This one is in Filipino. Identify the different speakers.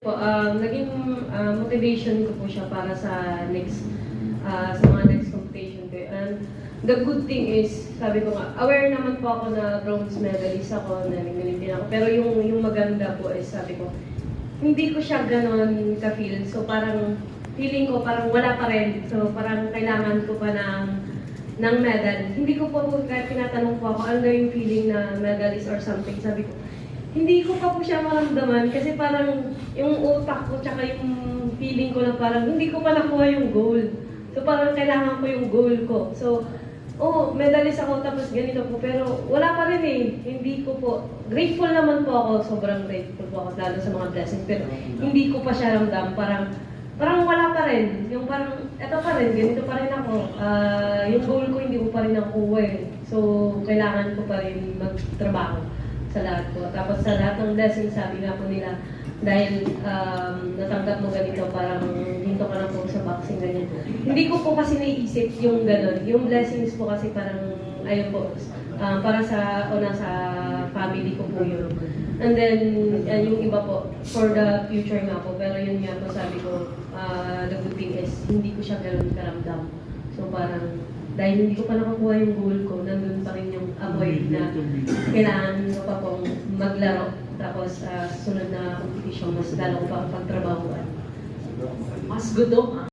Speaker 1: Po, naging motivation ko po siya para sa sa mga next competition ko. And the good thing is, sabi ko nga, aware naman po ako na bronze medalist ako, nalingaling din ako. Pero yung maganda po is, sabi ko, hindi ko siya ganon ka-feel. So parang, feeling ko parang wala pa rin. So parang kailangan ko pa ng medal. Hindi ko po, kahit tinatanong po ako, ano yung feeling na medalist or something, sabi ko, hindi ko pa po siya maramdaman kasi parang yung utak ko tsaka yung feeling ko na parang hindi ko pa nakuha yung goal. So parang kailangan ko yung goal ko. So, medalist ako tapos ganito po pero wala pa rin eh. Hindi ko po, grateful naman po ako, sobrang grateful po ako lalo sa mga blessings pero hindi ko pa siya ramdam. Parang wala pa rin. Yung parang, eto pa rin, ganito pa rin ako. Yung goal ko hindi ko pa rin nakuha eh. So, kailangan ko pa rin magtrabaho sa lahat ko. Tapos sa lahat ng blessings, sabi nga po nila, dahil natanggap mo ganito, parang hinto ka na po sa boxing, ganyan. Hindi ko po kasi naiisip yung gano'n. Yung blessings po kasi parang, ayun po, para sa family ko po yun. And then, yung iba po, for the future nga po. Pero yun nga po, sabi ko, the good thing is, hindi ko siya gano'n karamdam. So parang, dahil hindi ko pa nakakuha yung goal ko, nandun pa rin yung avoid na kailangan ko pa pong maglaro. Tapos, sunod na competition, mas lalo ko pa ang pagtrabahuan.
Speaker 2: Mas gusto